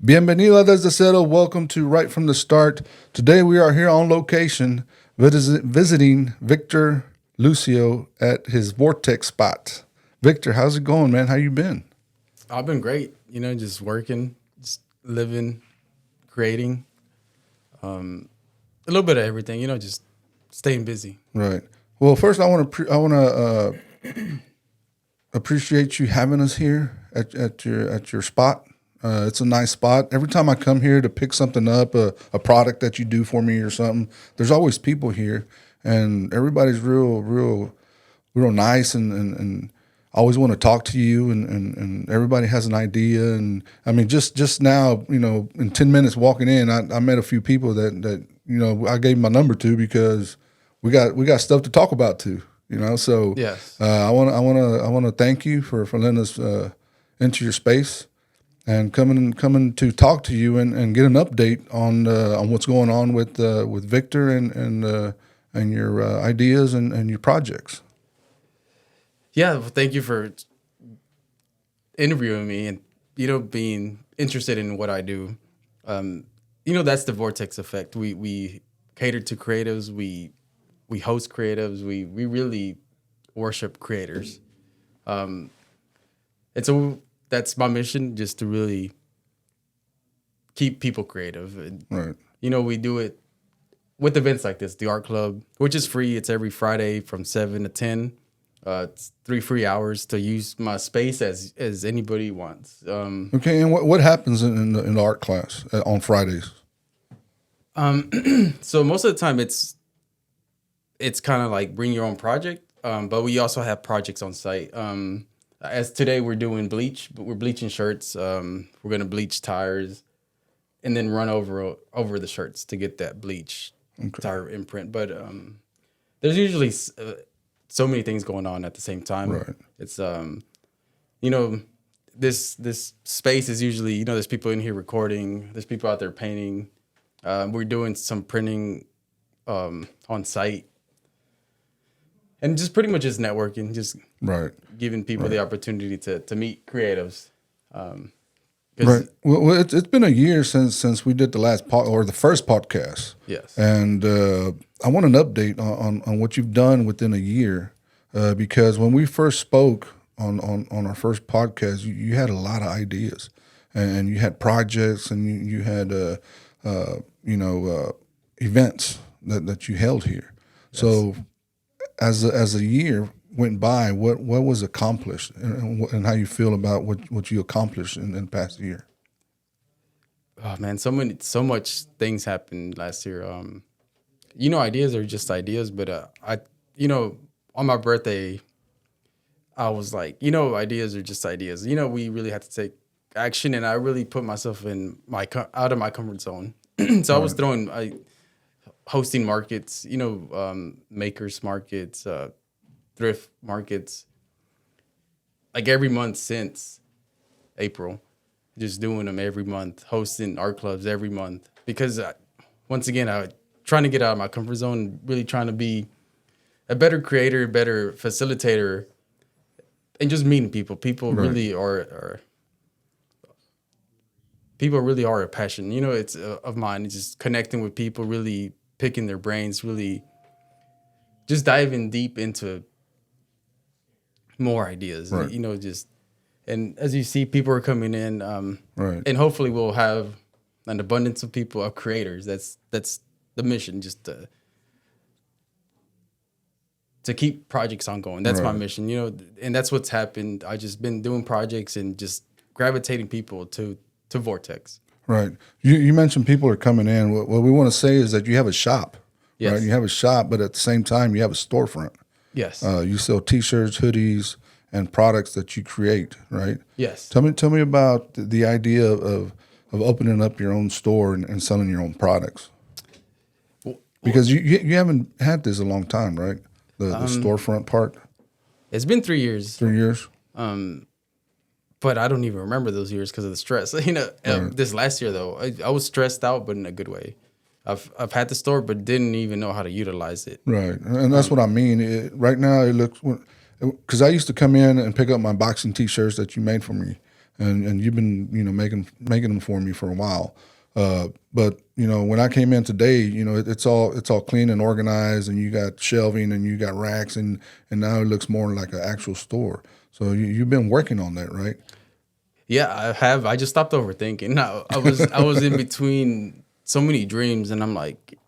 Bienvenido a Desde Cero. Welcome to Right from the Start. Today we are here on location visiting Victor Lucio at his Vortex spot. Victor, how's it going, man? How you been? I've been great. Just working, just living, creating, a little bit of everything. Just staying busy. Right. Well, first I want to appreciate you having us here at your spot. It's a nice spot. Every time I come here to pick something up, a product that you do for me or something, there's always people here, and everybody's real nice and always want to talk to you, and everybody has an idea. And I mean, just now, in 10 minutes walking in, I met a few people that I gave my number to because we got stuff to talk about too. So Yes. I want to thank you for letting us into your space and coming to talk to you and get an update on what's going on with Victor and your ideas and your projects. Yeah. Well, thank you for interviewing me and being interested in what I do. That's the Vortex effect. We cater to creatives. We host creatives. We really worship creators. And so that's my mission, just to really keep people creative. And, Right. we do it with events like this, the art club, which is free. It's every Friday from 7 to 10. It's 3 free hours to use my space as anybody wants. Okay, and what happens in the art class on Fridays? So most of the time it's kind of like bring your own project, but we also have projects on site. As today we're doing bleach, but we're bleaching shirts. We're gonna bleach tires, and then run over the shirts to get that bleach tire imprint. But there's usually so many things going on at the same time. Right. It's this space is usually there's people in here recording. There's people out there painting. We're doing some printing on site. And just pretty much just networking, just Right. giving people the opportunity to meet creatives. Right. Well, it's been a year since we did the last the first podcast. Yes. And I want an update on what you've done within a year, because when we first spoke on our first podcast, you had a lot of ideas, and you had projects, and you had events that you held here. Yes. So as a year went by, what was accomplished, and how you feel about what you accomplished in the past year? Oh man, so much things happened last year. Ideas are just ideas, but on my birthday, I was like, ideas are just ideas. We really had to take action, and I really put myself in out of my comfort zone. So I was hosting markets, makers markets, thrift markets, like every month since April, just doing them every month, hosting art clubs every month, because once again, I trying to get out of my comfort zone, really trying to be a better creator, better facilitator, and just meeting people. People Right. really are people really are a passion. It's of mine. It's just connecting with people, really picking their brains, really just diving deep into more ideas. Right. And as you see, people are coming in, Right. and hopefully we'll have an abundance of people, of creators. That's the mission, just to keep projects ongoing. That's my Right. mission, and that's what's happened. I just been doing projects and just gravitating people to Vortex. Right. You mentioned people are coming in. What we want to say is that you have a shop. Yes. Right. You have a shop, but at the same time, you have a storefront. Yes. You sell T-shirts, hoodies, and products that you create. Right. Yes. Tell me about the idea of opening up your own store and selling your own products. Because you haven't had this a long time, right? The storefront part. It's been 3 years. 3 years. But I don't even remember those years because of the stress. This last year though, I was stressed out, but in a good way. I've had the store, but didn't even know how to utilize it. Right, and that's what I mean. Right now, it looks, because I used to come in and pick up my boxing T-shirts that you made for me, and you've been making them for me for a while. But when I came in today, it's all clean and organized, and you got shelving and you got racks, and now it looks more like an actual store. So you've been working on that, right? Yeah, I have. I just stopped overthinking. I was in between so many dreams, and I'm like,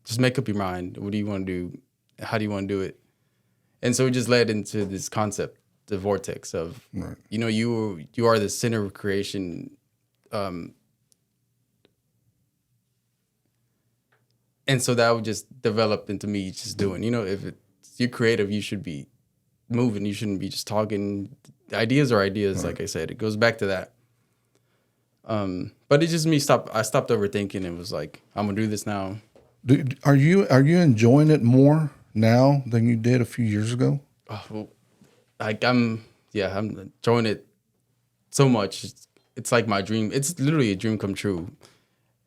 just make up your mind. What do you want to do? How do you want to do it? And so it just led into this concept, the vortex of, Right. you are the center of creation. And so that would just develop into me just doing, if you're creative, you should be moving. You shouldn't be just talking. Ideas are ideas, Right. like I said. It goes back to that. But it's just me. I stopped overthinking and was like, I'm gonna do this now. Are you enjoying it more now than you did a few years ago? Oh, well, like I'm enjoying it so much. It's like my dream. It's literally a dream come true.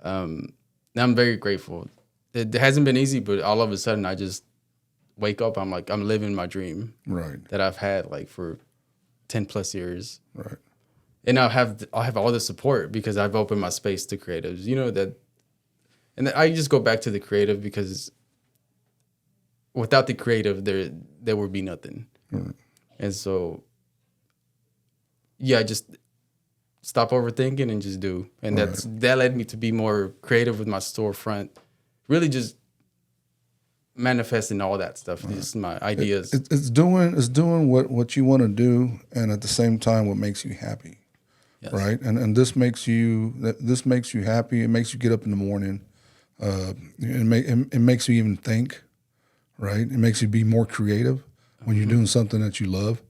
And I'm very grateful. It hasn't been easy, but all of a sudden I just wake up. I'm like, I'm living my dream Right. that I've had like for 10 plus years. Right. And I'll have all the support because I've opened my space to creatives. And I just go back to the creative because without the creative, there would be nothing. Right. And so, yeah, just stop overthinking and just do. And Right. that led me to be more creative with my storefront. Really, just manifesting all that stuff. Right. Just my ideas. It's doing what you want to do, and at the same time, what makes you happy. Yes. Right. And this makes you happy. It makes you get up in the morning. It makes you even think. Right. It makes you be more creative when you're doing something that you love.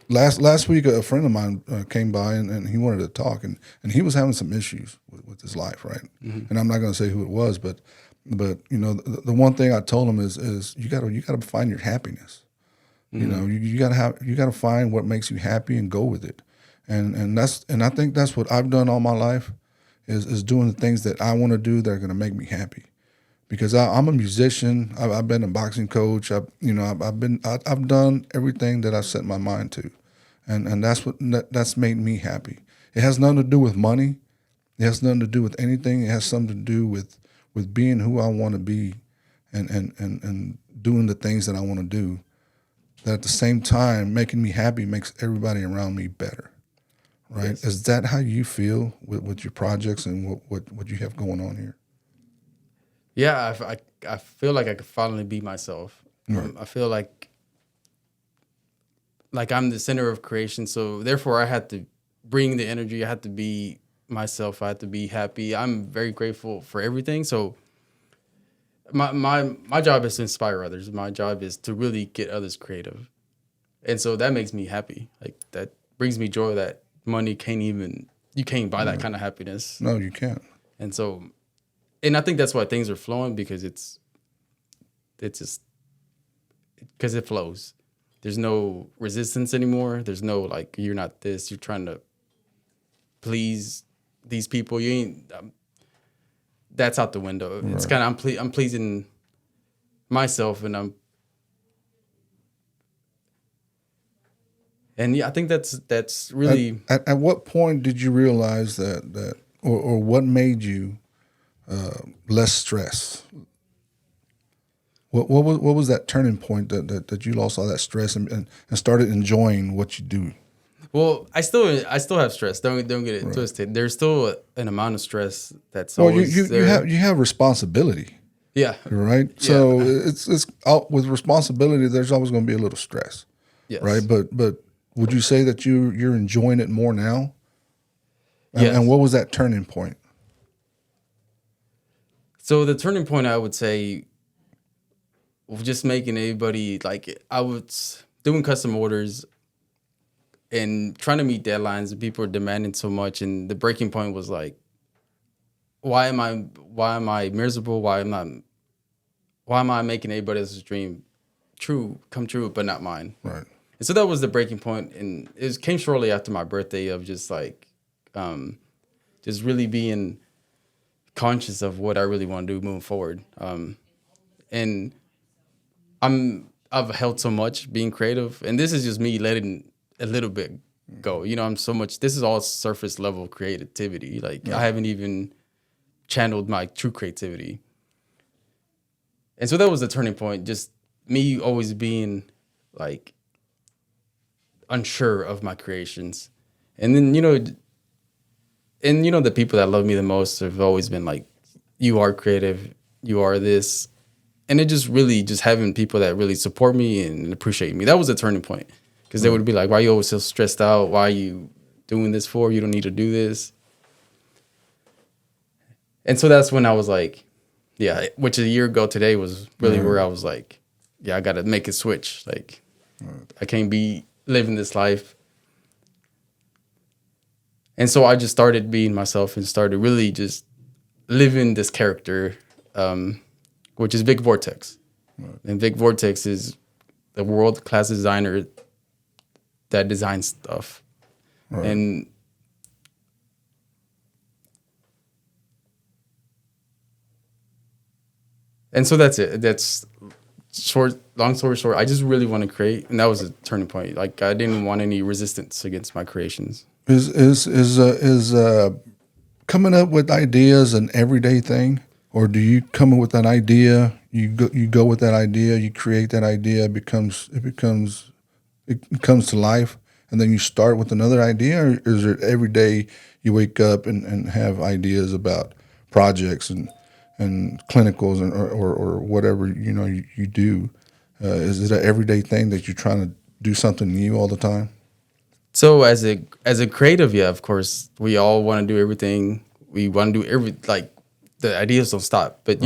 Last week, a friend of mine came by and he wanted to talk, and he was having some issues with his life, right? Mm-hmm. And I'm not going to say who it was, but the one thing I told him is you got to find your happiness. Mm-hmm. You got to find what makes you happy and go with it, and I think that's what I've done all my life is doing the things that I want to do that are going to make me happy. Because I'm a musician, I've been a boxing coach. I've done everything that I've set my mind to, and that's made me happy. It has nothing to do with money. It has nothing to do with anything. It has something to do with being who I want to be, and doing the things that I want to do. That at the same time, making me happy makes everybody around me better. Right? Yes. Is that how you feel with your projects and what you have going on here? Yeah, I feel like I could finally be myself. Right. I feel like I'm the center of creation, so therefore I had to bring the energy. I had to be myself. I had to be happy. I'm very grateful for everything. So my job is to inspire others. My job is to really get others creative, and so that makes me happy. Like that brings me joy that money you can't buy that kind of happiness. No, you can't. And so. And I think that's why things are flowing because it's just because it flows. There's no resistance anymore. There's no like you're not this. You're trying to please these people. You ain't. That's out the window. Right. It's kind of I'm pleasing myself, and yeah, I think that's really. At what point did you realize that or what made you? Less stress. What was that turning point that you lost all that stress and started enjoying what you do? Well, I still have stress. Don't get it right. Twisted. There's still an amount of stress that's always there. You have responsibility. Yeah. Right. Yeah. So it's out with responsibility. There's always going to be a little stress. Yes. Right. But would you say that you're enjoying it more now? Yes. And what was that turning point? So the turning point, I would say, just making everybody like I was doing custom orders and trying to meet deadlines, and people are demanding so much. And the breaking point was like, why am I miserable? Why am I making everybody else's dream come true, but not mine? Right. And so that was the breaking point, and it came shortly after my birthday of just like, just really being conscious of what I really want to do moving forward. And I've held so much being creative, and this is just me letting a little bit go. You know, I'm so much. This is all surface level creativity. Like I haven't even channeled my true creativity. And so that was the turning point. Just me always being like unsure of my creations. And then, the people that love me the most have always been like, you are creative, you are this. And it just really just having people that really support me and appreciate me. That was a turning point. Because they would be like, why are you always so stressed out? Why are you doing this for? You don't need to do this. And so that's when I was like, yeah, which a year ago today was really where I was like, yeah, I got to make a switch. Like, I can't be living this life. And so I just started being myself and started really just living this character, which is Vic Vortex. Right. And Vic Vortex is the world-class designer that designs stuff. Right. And so that's it. That's long story short, I just really want to create, and that was a turning point. Like I didn't want any resistance against my creations. Is coming up with ideas an everyday thing, or do you come up with an idea, you go with that idea, you create that idea, it comes to life, and then you start with another idea, or is it every day you wake up and have ideas about projects and clinicals or whatever you do? Is it an everyday thing that you're trying to do something new all the time? So as a creative, yeah, of course, we all want to do everything. We want to do the ideas don't stop. But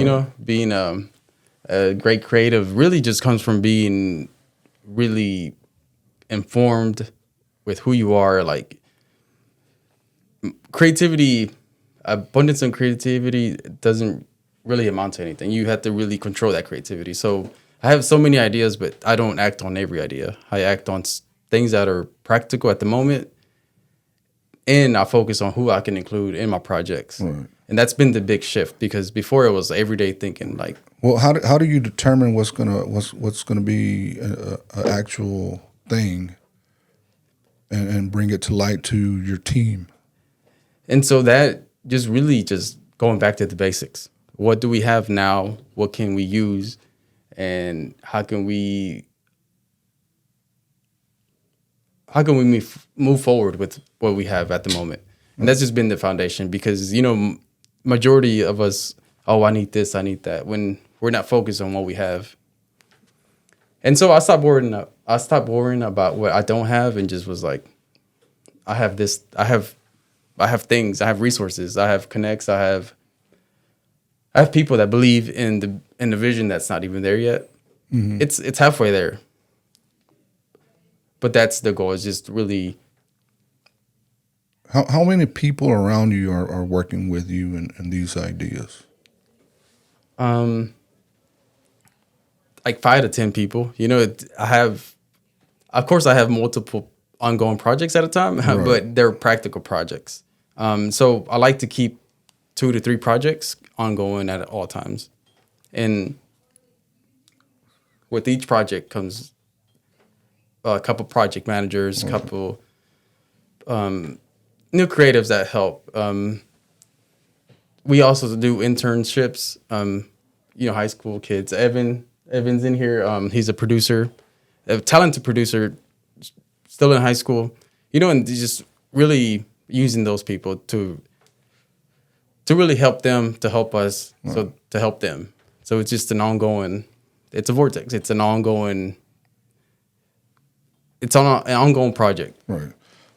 being a great creative really just comes from being really informed with who you are. Like creativity, abundance and creativity doesn't really amount to anything. You have to really control that creativity. So I have so many ideas, but I don't act on every idea. I act on things that are practical at the moment, and I focus on who I can include in my projects. Right. And that's been the big shift, because before it was everyday thinking. Like, well, how do you determine what's gonna be an actual thing, and bring it to light to your team? And so that just really just going back to the basics. What do we have now? What can we use? And how can we move forward with what we have at the moment? And that's just been the foundation, because, majority of us, I need this, I need that, when we're not focused on what we have. And so I stopped worrying about what I don't have, and just was like, I have this, I have things, I have resources, I have connects, I have people that believe in the vision that's not even there yet. Mm-hmm. It's halfway there. But that's the goal, is just really. How many people around you are working with you in these ideas? Like 5 to 10 people. I have multiple ongoing projects at a time, right. But they're practical projects. So I like to keep 2 to 3 projects ongoing at all times. And with each project comes a couple project managers, a couple new creatives that help. We also do internships. High school kids. Evan's in here. He's a producer, a talented producer, still in high school. And just really using those people to really help them, to help us, so to help them. So it's just it's a vortex. It's an ongoing. It's on an ongoing project. Right.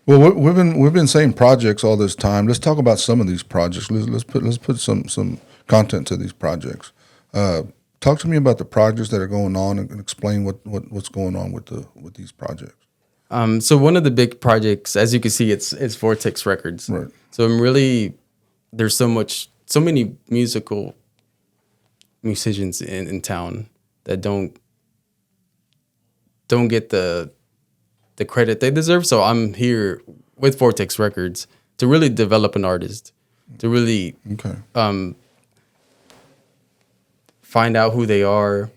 Well, we've been saying projects all this time. Let's talk about some of these projects. Let's put some content to these projects. Talk to me about the projects that are going on, and explain what's going on with these projects. So one of the big projects, as you can see, it's Vortex Records. Right. So there's so many musicians in town that don't get the credit they deserve. So I'm here with Vortex Records to really develop an artist, to really find out who they are,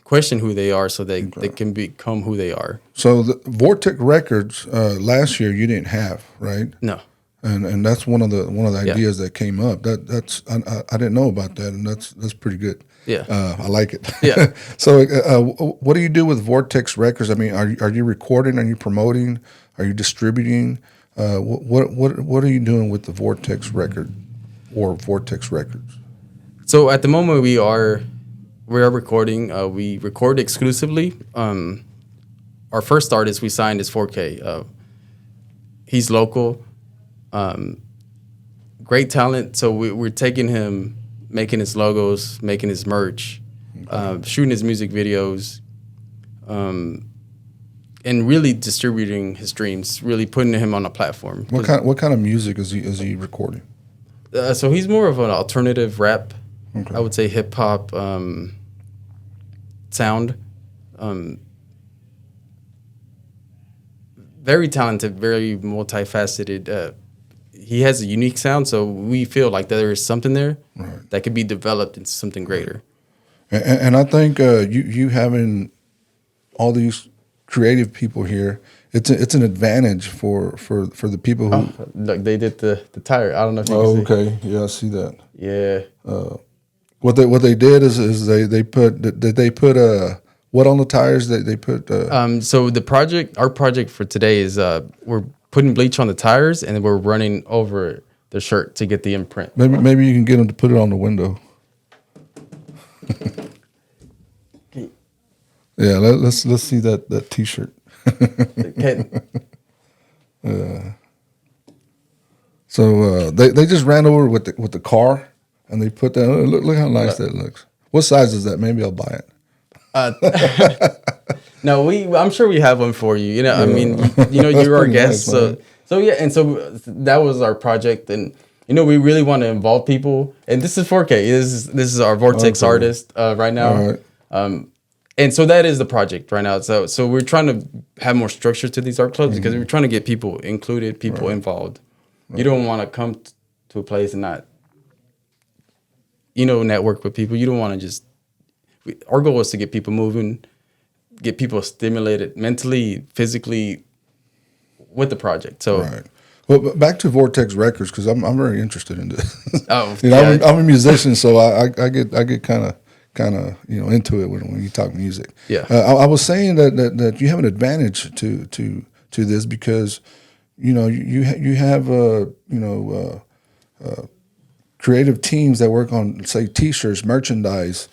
question who they are, so they can become who they are. So the Vortex Records last year you didn't have, right? No. And that's one of the ideas that came up. That's I didn't know about that, and that's pretty good. Yeah. I like it. Yeah. So what do you do with Vortex Records? I mean, are you recording? Are you promoting? Are you distributing? What are you doing with the Vortex record or Vortex Records? So at the moment we are recording. We record exclusively. Our first artist we signed is 4K. He's local. Great talent. So we're taking him, making his logos, making his merch, shooting his music videos, and really distributing his dreams. Really putting him on a platform. What kind of music is he recording? So he's more of an alternative rap. Okay. I would say hip hop sound. Very talented, very multifaceted. He has a unique sound, so we feel like there is something there that could be developed into something greater. And I think you having all these creative people here, it's an advantage for the people who. Look, they did the tire. I don't know if you can see. Okay, yeah, I see that. Yeah. What they did is they put what on the tires? They put. So our project for today is we're putting bleach on the tires and then we're running over the shirt to get the imprint. Maybe you can get them to put it on the window. Yeah, let's see that T-shirt. So they just ran over with the car and they put that. Look how nice that looks. What size is that? Maybe I'll buy it. No, I'm sure we have one for you. You know, I mean, you're our guest, nice, so yeah, and so that was our project, and we really want to involve people. And this is 4K. This is our Vortex artist right now. All right. And so that is the project right now. So we're trying to have more structure to these art clubs because we're trying to get people included, people involved. Right. You don't want to come to a place and not, network with people. You don't want to just. Our goal is to get people moving, get people stimulated mentally, physically, with the project. So, right. Well, but back to Vortex Records because I'm very interested in this. Oh, I'm a musician, so I get kind of into it when you talk music. Yeah. I was saying that you have an advantage to this because you have creative teams that work on, say, T-shirts, merchandise,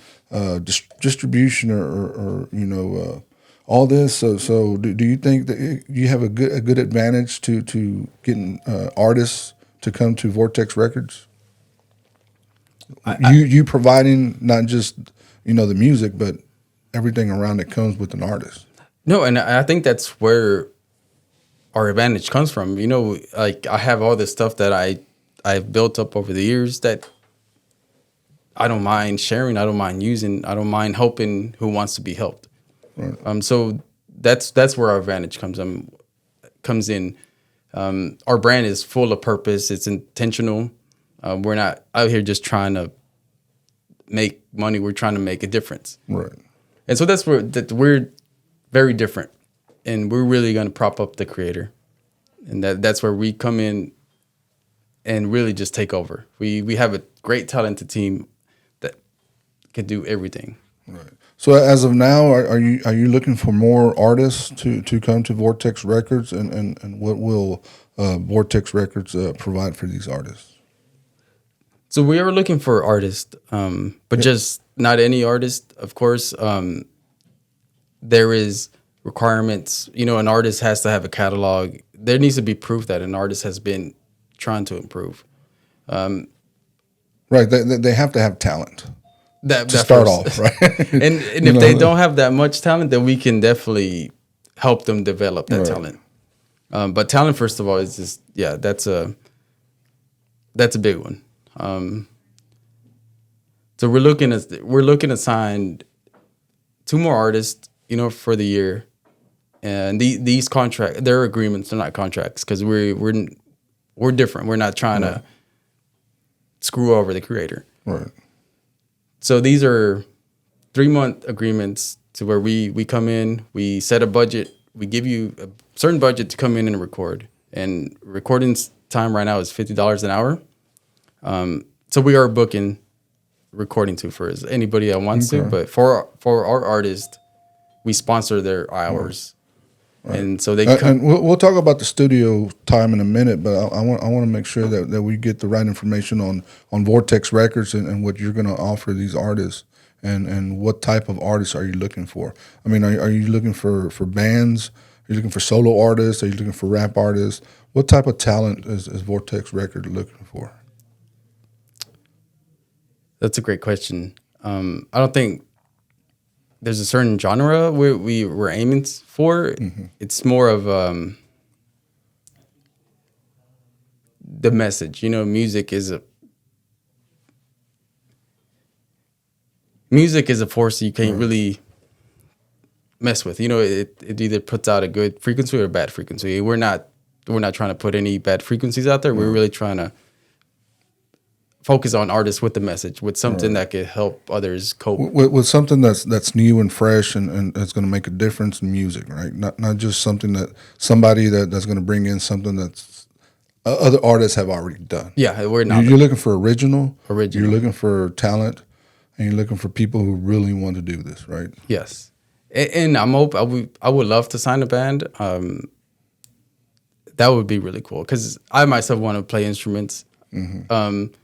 distribution, or all this. So do you think that you have a good advantage to getting artists to come to Vortex Records? You providing not just the music, but everything around that comes with an artist. No, and I think that's where our advantage comes from. Like I have all this stuff that I've built up over the years that I don't mind sharing. I don't mind using. I don't mind helping who wants to be helped. Right. So that's where our advantage comes in. Our brand is full of purpose. It's intentional. We're not out here just trying to make money. We're trying to make a difference. Right. And so that's where we're very different, and we're really going to prop up the creator, and that's where we come in and really just take over. We have a great talented team that can do everything. Right. So as of now, are you looking for more artists to come to Vortex Records, and what will Vortex Records provide for these artists? So we are looking for artists, but just not any artist. Of course, there is requirements. An artist has to have a catalog. There needs to be proof that an artist has been trying to improve. Right. They have to have talent. That start off, right? and if they don't have that much talent, then we can definitely help them develop that talent. But talent, first of all, is just that's a big one. So we're looking to sign 2 more artists, for the year, and these contracts, they're agreements, they're not contracts, because we're different. We're not trying to screw over the creator. Right. So these are 3-month agreements to where we come in, we set a budget, we give you a certain budget to come in and record. And recording time right now is $50 an hour. So we are booking recording to for anybody that wants to, but for our artists, we sponsor their hours. Right. And so they come. And we'll talk about the studio time in a minute, but I want to make sure that we get the right information on Vortex Records and what you're going to offer these artists, and what type of artists are you looking for? I mean, are you looking for bands? Are you looking for solo artists? Are you looking for rap artists? What type of talent is Vortex Record looking for? That's a great question. I don't think there's a certain genre we're aiming for. Mm-hmm. It's more of the message. You know, music is a force you can't really mess with. You know, it either puts out a good frequency or a bad frequency. We're not trying to put any bad frequencies out there. We're really trying to focus on artists with the message, with something that could help others cope. With something that's new and fresh and it's going to make a difference in music, right? Not just something somebody that's going to bring in something that's other artists have already done. Yeah, we're not. You're looking for original. You're looking for talent, and you're looking for people who really want to do this, right? Yes, and I'm open. I would love to sign a band. That would be really cool because I myself want to play instruments. Mm-hmm.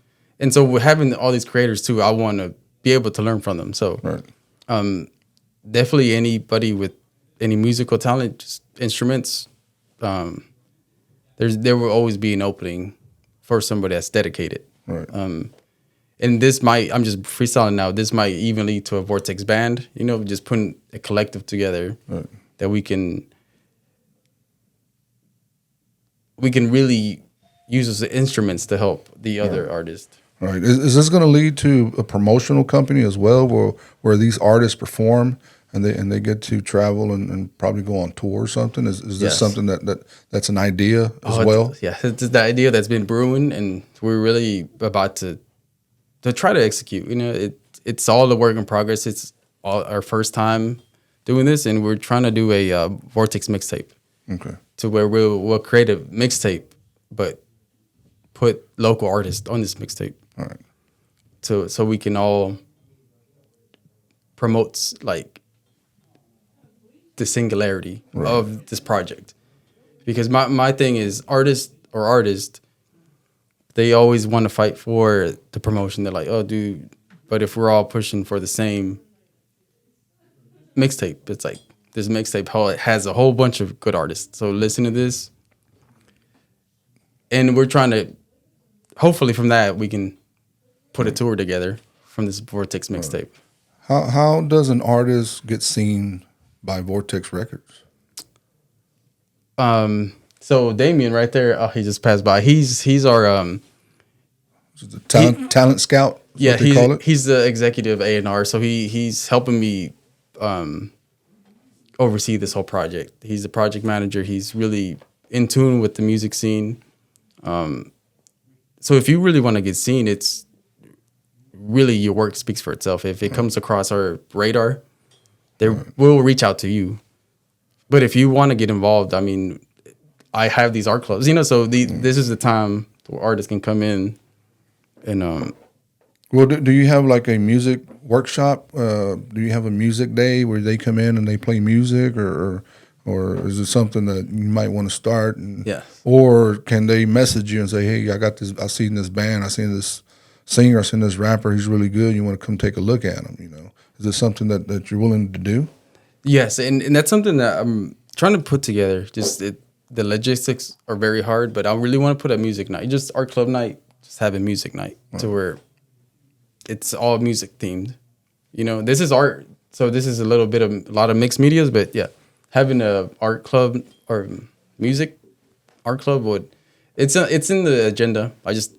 And so with having all these creators too, I want to be able to learn from them. So definitely anybody with any musical talent, just instruments, there will always be an opening for somebody that's dedicated. Right. And I'm just freestyling now, this might even lead to a Vortex band, you know, just putting a collective together that we can really use as instruments to help the other artists. Right. Is this going to lead to a promotional company as well, where these artists perform and they get to travel and probably go on tour or something? Is this something that's an idea as well? It's the idea that's been brewing, and we're really about to try to execute. You know, it's all a work in progress. It's all our first time doing this, and we're trying to do a Vortex mixtape. Okay. To where we'll create a mixtape, but put local artists on this mixtape. All right. So we can all promote like the singularity of this project. Because my thing is artists, they always want to fight for the promotion. They're like, oh, dude, but if we're all pushing for the same mixtape, it's like this mixtape has a whole bunch of good artists. So listen to this. And we're trying to, hopefully from that, we can put a tour together from this Vortex mixtape. How does an artist get seen by Vortex Records? So Damien right there, he just passed by. He's our talent scout. Yeah, he's the executive A&R. So he's helping me oversee this whole project. He's the project manager. He's really in tune with the music scene. So if you really want to get seen, it's really your work speaks for itself. If it comes across our radar, we'll reach out to you. But if you want to get involved, I mean, I have these art clubs, you know, so this is the time where artists can come in and Well, do you have like a music workshop? Do you have a music day where they come in and they play music, or is it something that you might want to start? Or can they message you and say, hey, I got this, I seen this band, I seen this singer, I seen this rapper, he's really good, you want to come take a look at him, you know? Is this something that you're willing to do? Yes, and that's something that I'm trying to put together. Just the logistics are very hard, but I really want to put a music night, just art club night, just have a music night to where it's all music themed. You know, this is art, so this is a lot of mixed medias, but yeah, having a art club or music art club it's in the agenda. I just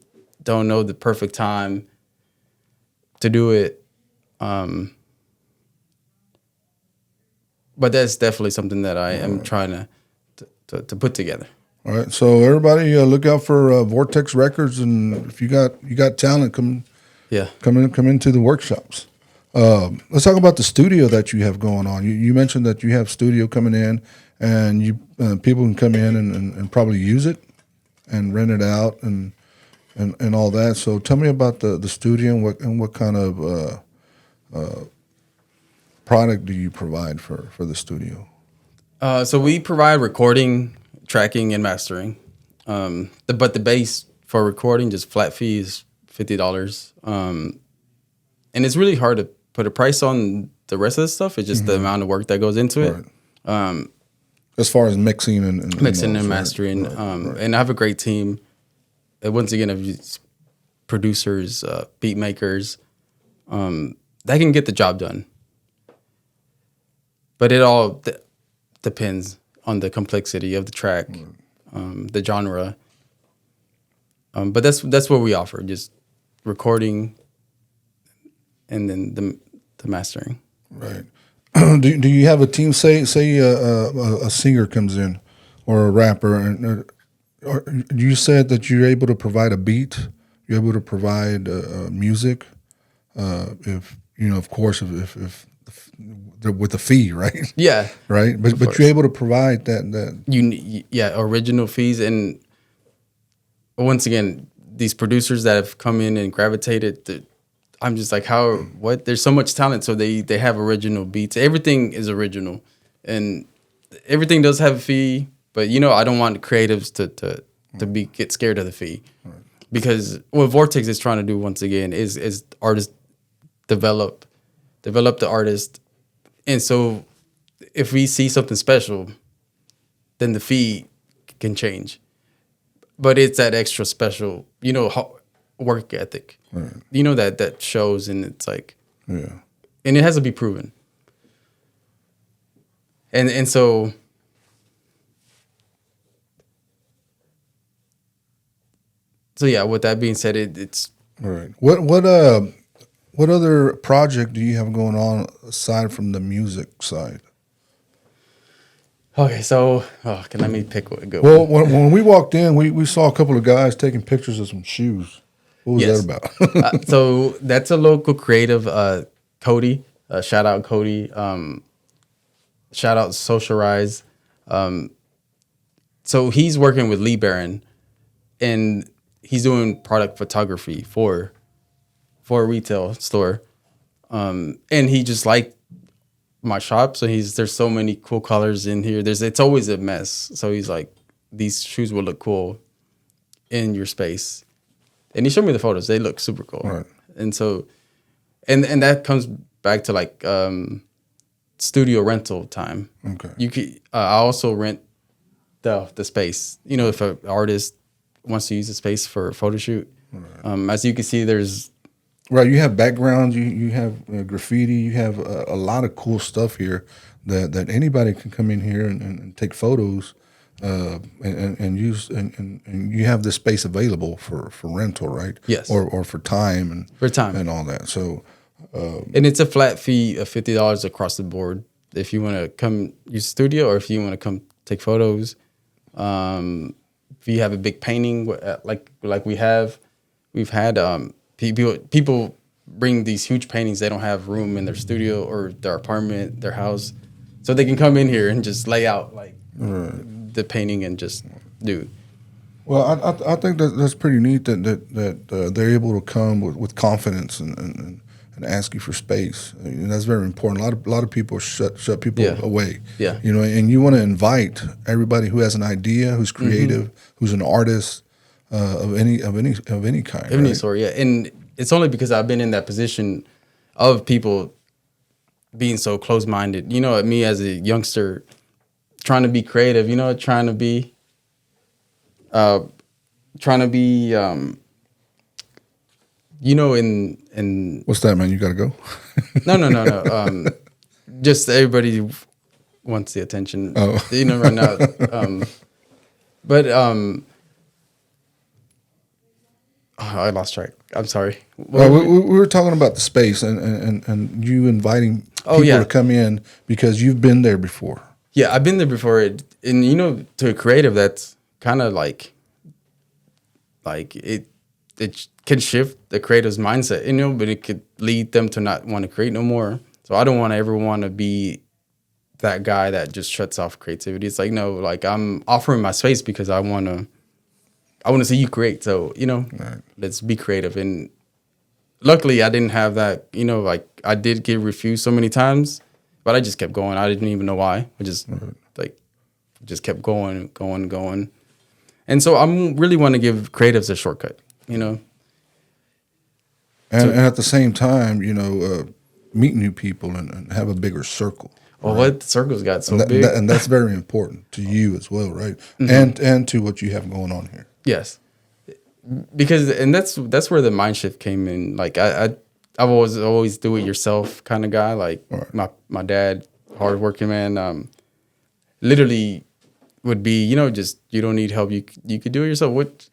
don't know the perfect time to do it. But that's definitely something that I am trying to put together. All right, so everybody look out for Vortex Records, and if you got talent, come into the workshops. Let's talk about the studio that you have going on. You mentioned that you have studio coming in, and you people can come in and probably use it and rent it out and all that. So tell me about the studio and what kind of product do you provide for the studio? So we provide recording, tracking, and mastering. But the base for recording, just flat fee is $50. And it's really hard to put a price on the rest of the stuff. It's just the amount of work that goes into it. Right. As far as mixing and Mixing and those, mastering. right. And I have a great team. Once again, of these producers, beat makers, that can get the job done. But it all depends on the complexity of the track, the genre. But that's what we offer, just recording and then the mastering. Right. Do you have a team? Say a singer comes in, or a rapper, and or you said that you're able to provide a beat. You're able to provide music. If of course, if with the fee, right? Yeah, Right. But you're able to provide that. Original fees. And once again, these producers that have come in and gravitated, I'm just like, what? There's so much talent. So they have original beats. Everything is original, and everything does have a fee. But I don't want creatives to get scared of the fee, because what Vortex is trying to do once again is artists develop the artist. And so if we see something special, then the fee can change. But it's that extra special, work ethic, right. That shows, and it's like, yeah, and it has to be proven. And so yeah, with that being said, it's all right. What other project do you have going on aside from the music side? Okay, so let me pick a good Well, one. when we walked in, we saw a couple of guys taking pictures of some shoes. What was that about? So that's a local creative, Cody. Shout out Cody. Shout out Social Rise. So he's working with Lee Barron, and he's doing product photography for a retail store. And he just liked my shop. So there's so many cool colors in here. It's always a mess. So he's like, these shoes will look cool in your space. And he showed me the photos. They look super cool. Right. And so, and that comes back to like studio rental time. Okay. You could. I also rent the space. If an artist wants to use the space for a photo shoot, right. As you can see, there's. Right, you have backgrounds, you have graffiti, you have a lot of cool stuff here that anybody can come in here and take photos and use, and you have this space available for rental, right? Yes. Or for time and all that. So and it's a flat fee of $50 across the board if you want to come use the studio, or if you want to come take photos. If you have a big painting like we've had. People bring these huge paintings. They don't have room in their studio or their apartment, their house, so they can come in here and just lay out the painting and just do. Well, I think that's pretty neat that they're able to come with confidence and ask you for space. And that's very important. A lot of people shut people away. Yeah. And you want to invite everybody who has an idea, who's creative, who's an artist. Of any kind, of any sort, yeah. And it's only because I've been in that position of people being so close-minded. Me as a youngster, trying to be creative. Trying to be in. What's that, man? You got to go? No. Just everybody wants the attention. Oh. Right now. But. I lost track. I'm sorry. Well, we were talking about the space and you inviting people to come in because you've been there before. Yeah, I've been there before. And, to a creative, that's kind of like it it can shift the creative's mindset, you know, but it could lead them to not want to create no more. So I don't want to ever want to be that guy that just shuts off creativity. It's like, no, like I'm offering my space because I want to see you create. So, you know, let's be creative. And luckily I didn't have that, you know, like I did get refused so many times, but I just kept going. I didn't even know why. I just just kept going. And so I'm really want to give creatives a shortcut, you know. And at the same time, you know, meet new people and have a bigger circle. Well, what the circles got so And big. and that's very important to you as well, right? And to what you have going on here. Yes, because that's where the mind shift came in. Like I've always do it yourself kind of guy. Like my dad, hardworking man, literally would be, you know, just you don't need help. You could do it yourself. What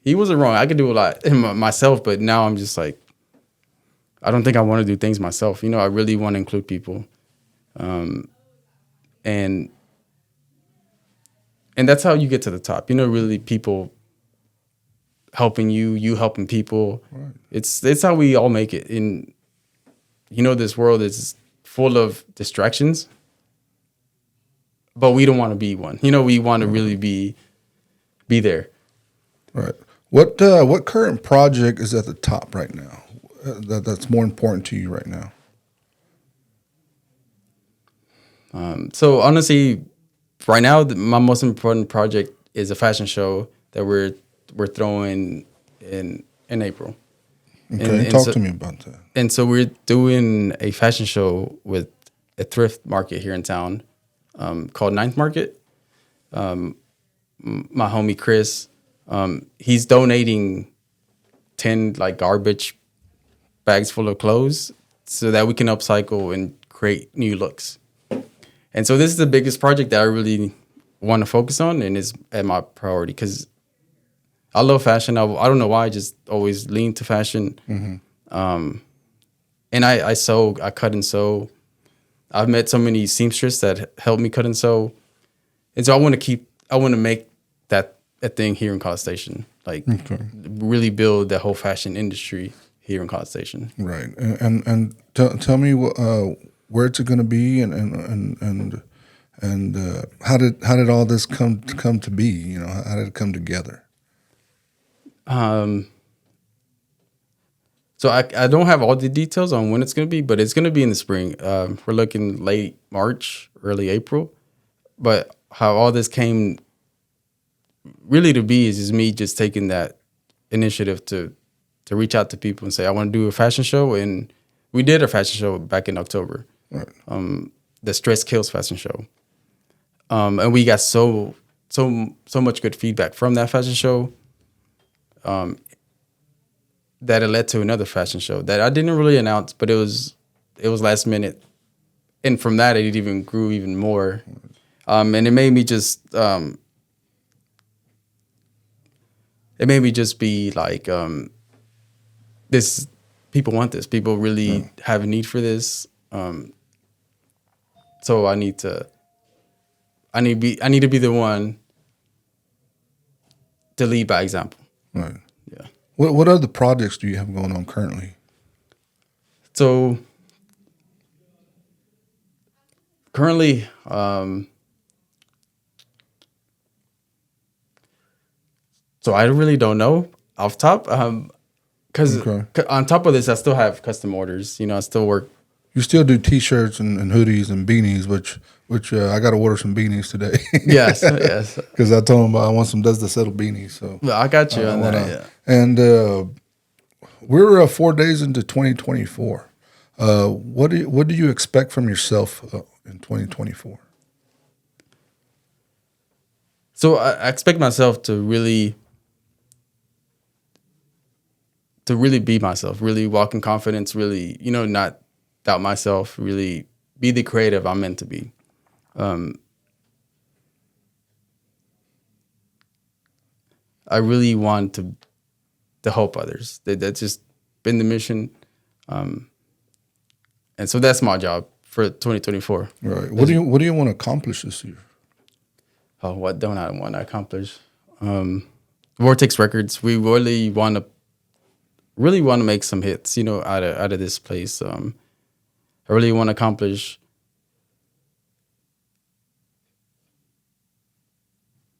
he wasn't wrong. I could do a lot myself, but now I'm just like, I don't think I want to do things myself. You know, I really want to include people, and that's how you get to the top. You know, really people helping you helping people. Right. It's how we all make it. In, you know, this world is full of distractions, but we don't want to be one. You know, we want to really be there. Right. What current project is at the top right now? That's more important to you right now? So honestly, right now, my most important project is a fashion show that we're throwing in April. Okay, talk to me about that. And so we're doing a fashion show with a thrift market here in town, called Ninth Market. My homie Chris, he's donating 10 like garbage bags full of clothes so that we can upcycle and create new looks. And so this is the biggest project that I really want to focus on and is at my priority because I love fashion. I don't know why, I just always lean to fashion. Mm-hmm. And I sew, I cut and sew. I've met so many seamstresses that help me cut and sew. And so I want to make that a thing here in College Station. Like really build the whole fashion industry here in College Station. Right. And tell me where it's going to be and how did all this come to be? You know, how did it come together? So I don't have all the details on when it's going to be, but it's going to be in the spring. We're looking late March, early April. But how all this came really to be is me just taking that initiative to reach out to people and say, I want to do a fashion show. And we did a fashion show back in October. Right. The Stress Kills fashion show. And we got so much good feedback from that fashion show. That it led to another fashion show that I didn't really announce, but it was last minute, and from that it even grew even more, and it made me just be like, this people want this, people really have a need for this, so I need to be the one to lead by example. Right. Yeah. What other projects do you have going on currently? So currently, so I really don't know off top, because on top of this, I still have custom orders. You know, I still work. You still do T-shirts and hoodies and beanies, which I got to order some beanies today. Yes. Because I told them I want some Desde Cero beanies. So I got you on that. Yeah. And we're 4 days into 2024. What do you expect from yourself in 2024? So I expect myself to really be myself, really walk in confidence, really, you know, not doubt myself, really be the creative I'm meant to be. I really want to help others. That's just been the mission. And so that's my job for 2024. Right. What do you want to accomplish this year? Oh, what don't I want to accomplish? Vortex Records. We really want to really want to make some hits, out of this place. I really want to accomplish,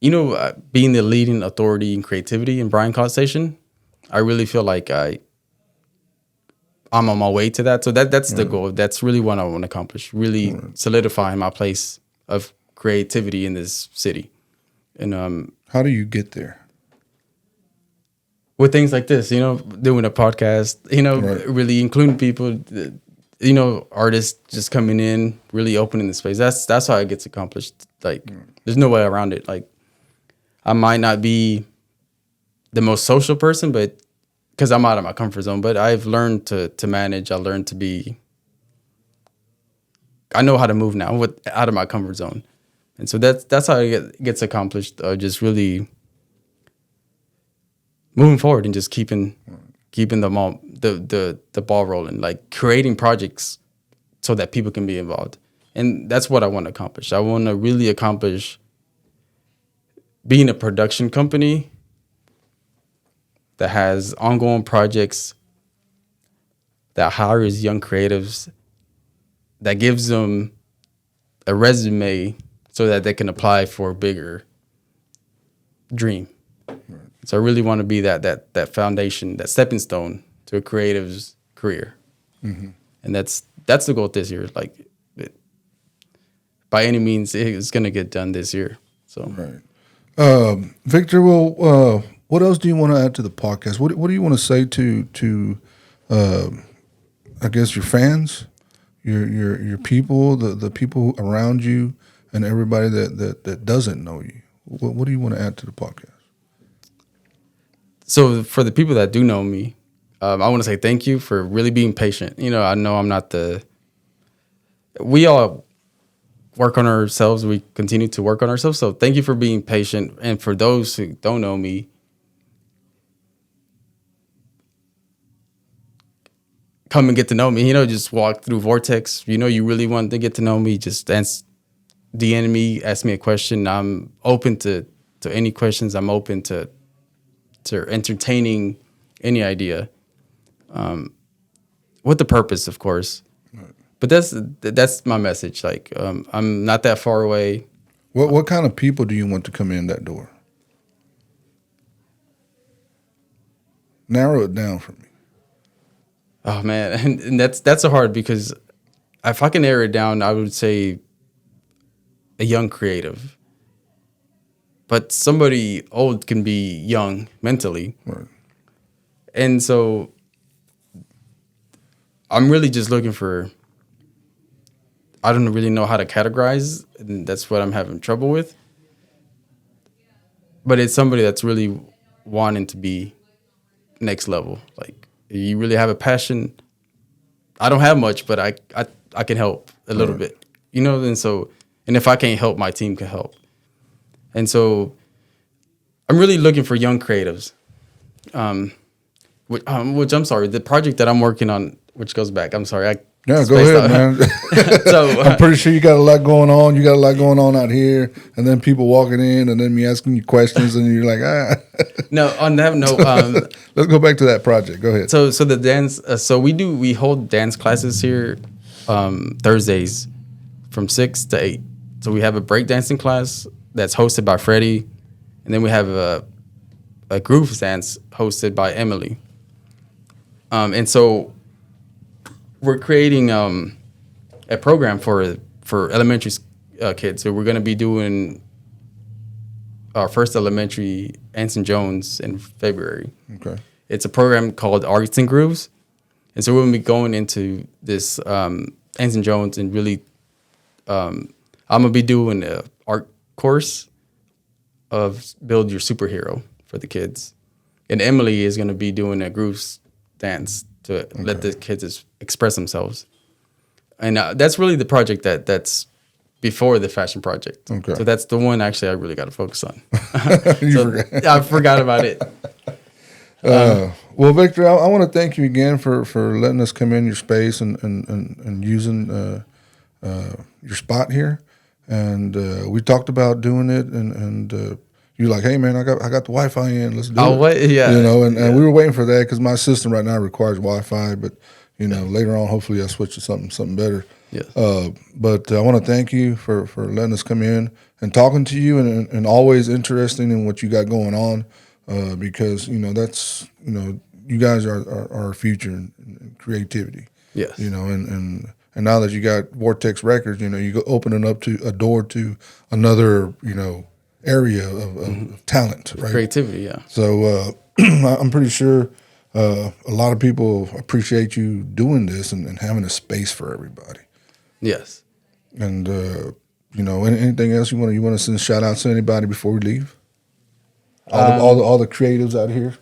being the leading authority in creativity in Bryan College Station. I really feel like I'm on my way to that. So that's the goal. That's really what I want to accomplish. Really solidifying my place of creativity in this city. And how do you get there? With things like this, doing a podcast, really including people, artists just coming in, really opening the space. That's how it gets accomplished. Like, there's no way around it. Like, I might not be the most social person, but because I'm out of my comfort zone, but I've learned to manage. I learned to be. I know how to move now out of my comfort zone, and so that's how it gets accomplished. Just really moving forward and just keeping the ball rolling, like creating projects so that people can be involved, and that's what I want to accomplish. I want to really accomplish being a production company that has ongoing projects, that hires young creatives, that gives them a resume so that they can apply for a bigger dream. Right. So I really want to be that foundation, that stepping stone to a creative's career. Mm-hmm. And that's the goal this year. Like, by any means, it's going to get done this year. So, right. Victor, well, what else do you want to add to the podcast? What do you want to say to I guess your fans, your people, the people around you, and everybody that doesn't know you? What do you want to add to the podcast? So for the people that do know me, I want to say thank you for really being patient. I know I'm not we all work on ourselves. We continue to work on ourselves. So thank you for being patient. And for those who don't know me, come and get to know me, just walk through Vortex. You really want to get to know me, just DM me, ask me a question. I'm open to any questions. I'm open to entertaining any idea, with the purpose, of course. Right. But that's my message. Like, I'm not that far away. What kind of people do you want to come in that door? Narrow it down for me. Oh man, and that's so hard, because if I can narrow it down, I would say a young creative. But somebody old can be young mentally. Right. And so I'm really just looking for, I don't really know how to categorize, and that's what I'm having trouble with. But it's somebody that's really wanting to be next level. Like, you really have a passion. I don't have much, but I can help a little bit, and if I can't help, my team can help. And so I'm really looking for young creatives, which I'm sorry, the project that I'm working on, which goes back, I'm sorry. Yeah, go ahead, man. So I'm pretty sure you got a lot going on. You got a lot going on out here, and then people walking in, and then me asking you questions, and you're like, No, on that note, let's go back to that project. Go ahead. So the dance. So we hold dance classes here, Thursdays, from 6 to 8. So we have a breakdancing class that's hosted by Freddie, and then we have a groove dance hosted by Emily. And so we're creating a program for elementary kids. So we're going to be doing our first elementary Anson Jones in February. Okay. It's a program called Arts and Grooves. And so we're going to be going into this Anson Jones, and really I'm going to be doing an art course of Build Your Superhero for the kids. And Emily is going to be doing a grooves dance to let the kids express themselves. And that's really the project that's before the fashion project. Okay. So that's the one actually I really got to focus on. I forgot about it. Well, Victor, I want to thank you again for letting us come in your space and using your spot here. And we talked about doing it and you're like, hey man, I got the Wi-Fi in. Let's do Oh, it. what? Yeah. You know, and we were waiting for that because my system right now requires Wi-Fi, but you know, later on, hopefully, I switch to something better. Yes. But I want to thank you for letting us come in and talking to you, and always interesting in what you got going on, because you know that's you guys are our future in creativity. Yes. You know, and now that you got Vortex Records, you know, you go opening up to a door to another area of talent, right? Creativity. Yeah. So I'm pretty sure a lot of people appreciate you doing this and having a space for everybody. Yes. And anything else you want to send shout outs to anybody before we leave? All the creatives out here.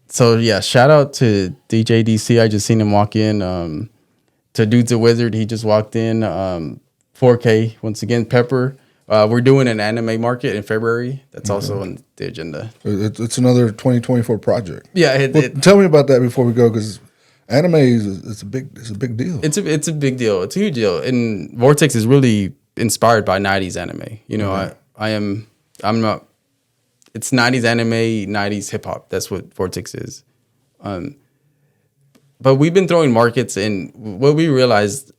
So yeah, shout out to DJ DC. I just seen him walk in. To Dude's a Wizard, he just walked in. 4K once again. Pepper. We're doing an anime market in February. That's also on the agenda. It's another 2024 project. Yeah. Tell me about that before we go, because anime it's a big deal. It's a big deal. It's a huge deal. And Vortex is really inspired by 90s anime. You know, I'm not. It's 90s anime, 90s hip hop. That's what Vortex is. But we've been throwing markets, and what we realized,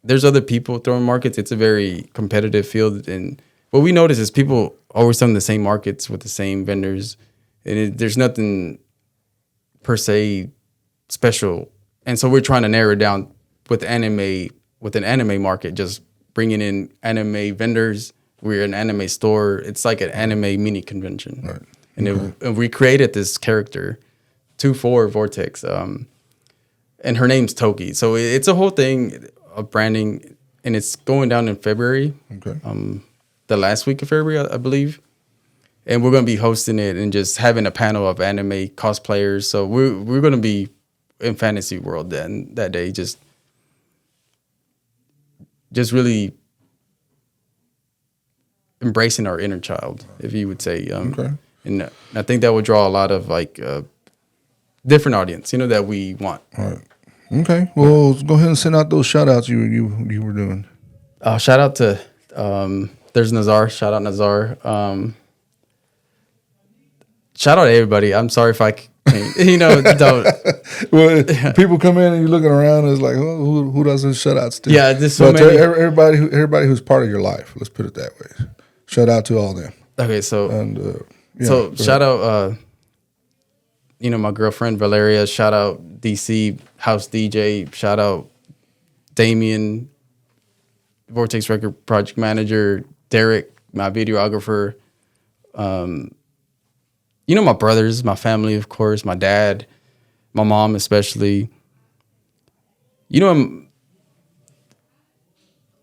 there's other people throwing markets. It's a very competitive field, and what we notice is people always throwing the same markets with the same vendors, and there's nothing per se special. And so we're trying to narrow it down with an anime market, just bringing in anime vendors. We're an anime store. It's like an anime mini convention. Right. And we created this character, 2-4 Vortex, and her name's Toki. So it's a whole thing of branding, and it's going down in February. Okay. The last week of February, I believe. And we're going to be hosting it and just having a panel of anime cosplayers. So we're going to be in fantasy world then that day, just really embracing our inner child, if you would say. Okay. And I think that would draw a lot of different audience, that we want. All right. Okay. Well, go ahead and send out those shout outs you were doing. Shout out to there's Nazar. Shout out Nazar. Shout out to everybody. I'm sorry if I don't. Well, people come in and you're looking around and it's like, oh, who does those shout outs to? Yeah, there's so but many. Everybody who's part of your life. Let's put it that way. Shout out to all them. Okay, so shout out my girlfriend Valeria. Shout out DC House DJ. Shout out Damien, Vortex Record Project Manager. Derek, my videographer. My brothers, my family, of course, my dad, my mom especially.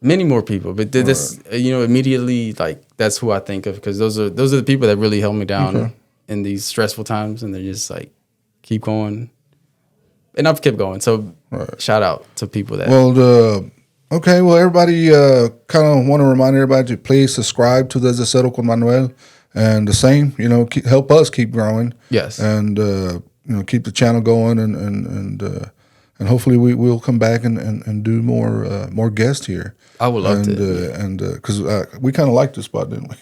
Many more people, but this, immediately, like, that's who I think of, because those are the people that really held me down in these stressful times, and they're just like, keep going, and I've kept going. So shout out to people that. Well, okay. Well, everybody, kind of want to remind everybody to please subscribe to Desde Cero con Manuel, and the same, help us keep growing. Yes, and keep the channel going, and hopefully we'll come back and do more guests here. I would love to. And because we kind of liked this spot, didn't we?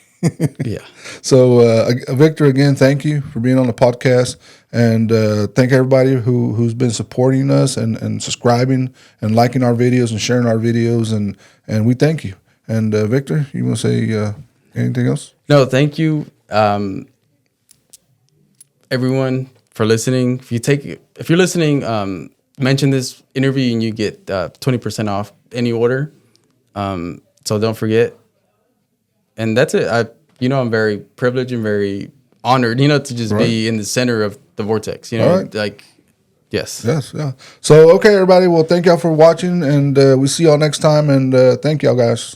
Yeah. So, Victor, again, thank you for being on the podcast, and thank everybody who's been supporting us and subscribing and liking our videos and sharing our videos, and we thank you. And Victor, you want to say anything else? No, thank you, everyone, for listening. If you're listening, mention this interview and you get 20% off any order. So don't forget. And that's it. I'm very privileged and very honored, to just be in the center of the Vortex. Yes. Yes, yeah. So, okay, everybody. Well, thank y'all for watching, and we'll see y'all next time. And thank y'all, guys.